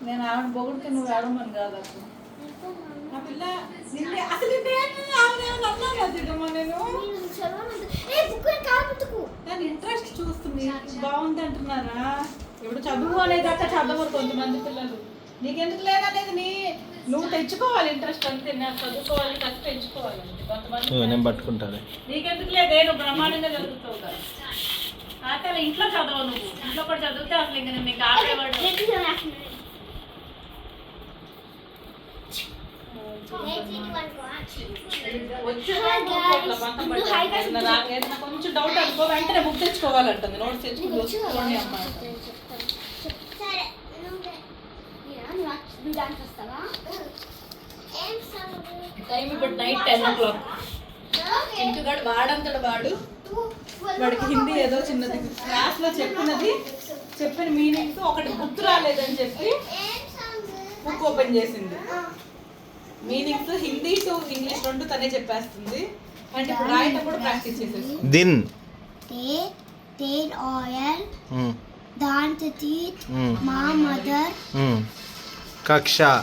నేను ఆవిడ పొగుడితే నువ్వు ఆడమని కాదు అసలు ఆ పిల్ల అసలు నేను ఇంట్రెస్ట్ చూస్తుంది బాగుంది అంటున్నారా. ఇప్పుడు చదువు అనేది అట్లా చదవరు కొంతమంది పిల్లలు. నీకెందుకు లేదనేది నువ్వు తెచ్చుకోవాలి ఇంట్రెస్ట్ అంతే. నేను చదువుకోవాలి ఫస్ట్ తెచ్చుకోవాలి కొంతమంది పట్టుకుంటాను. నీకెందుకు లేదే నువ్వు బ్రహ్మాండంగా చదువుతావు కదా. కాకపోతే ఇంట్లో చదవవు నువ్వు. ఇంట్లో కూడా చదివితే అసలు ఇంకా నేను నీకు ఆపేవాడు. కొంచెం డౌట్ అనుకో వెంటనే బుక్ తెచ్చుకోవాలంటుంది. నోట్స్ తెచ్చుకోండి అమ్మా. టైం ఇప్పుడు నైట్ 10 o'clock. ఇంటికాడు వాడంతడు వాడికి హిందీ ఏదో చిన్నది క్లాస్ లో చెప్పిన మీనింగ్స్ ఒకటి గుర్తు రాలేదని చెప్పి బుక్ ఓపెన్ చేసింది. మీనింగ్స్ హిందీ టు ఇంగ్లీష్ రెండు తనే చెప్పేస్తుంది. అంటే ఇప్పుడు రాయటప్పుడు ప్రాక్టీస్ చేసేస్తుంది. దిన్ तेल ऑयल दांत तीत माँ मदर कक्षा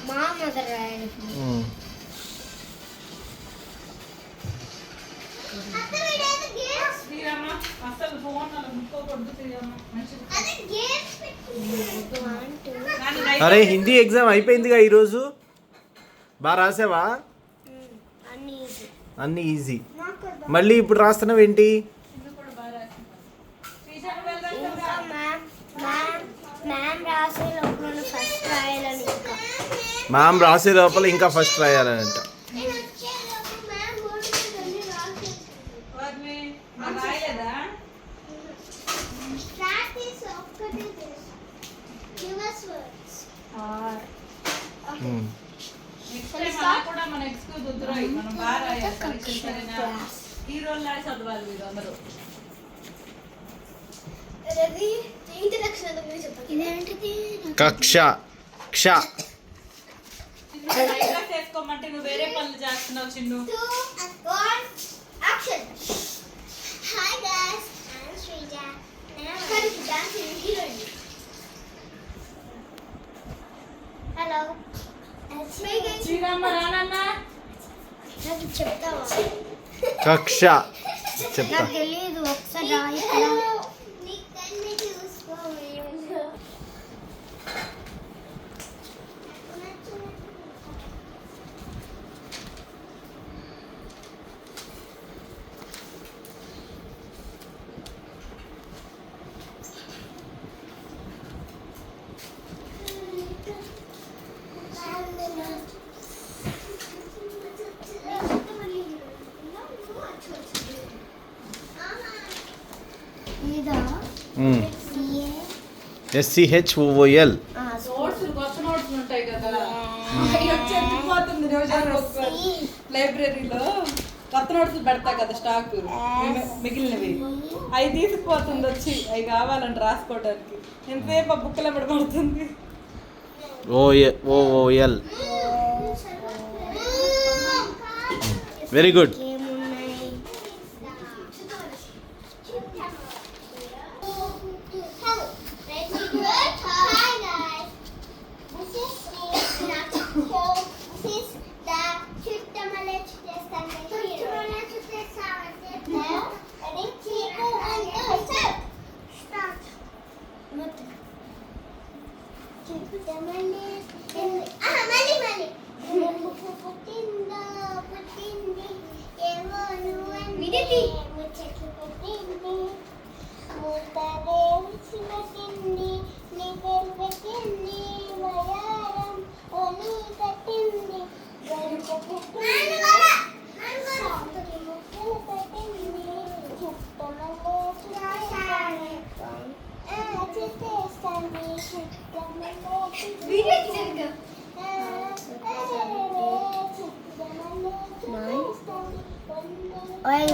माँ मदर అరే హిందీ ఎగ్జామ్ అయిపోయిందిగా ఈరోజు. బాగా రాసావా? అన్నీ ఈజీ. మళ్ళీ ఇప్పుడు రాస్తున్నావు ఏంటి? మ్యామ్ రాసే లోపల ఇంకా ఫస్ట్ రాయాలంట. కక్ష క్ష చేసుకోమంటే నువ్వు వేరే పనులు చేస్తున్నావు చిన్ను. హలో శ్రీరామ రానన్నా చెప్తావా? కక్ష చెప్తా. తెలీదు ఒకసారి రాయి. SCHOOL లైబ్రరీలో కొత్త నోట్స్ పెడతా కదా స్టాక్ మిగిలినవి అవి తీసుకుపోతుంది వచ్చి. అవి కావాలంటే రాసుకోవడానికి. ఎంతసేపు ఆ బుక్లో పడుతుంది. OOL very good.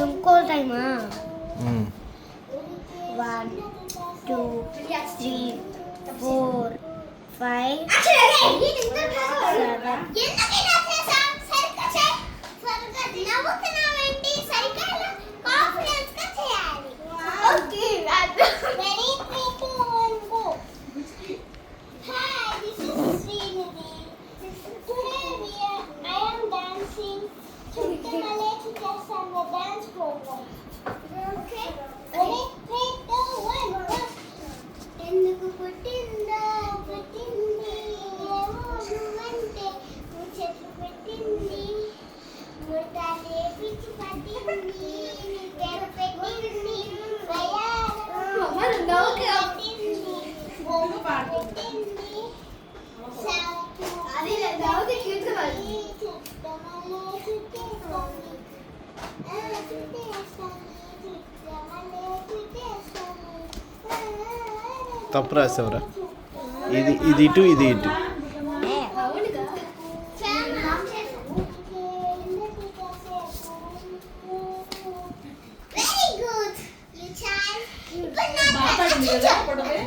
ఇంకో టైమా 1 2 3 4 5 7 తప్పు రాసావురా. ఇది ఇటు ఇది ఇటు. మాట్లాడింది కదా అప్పుడే.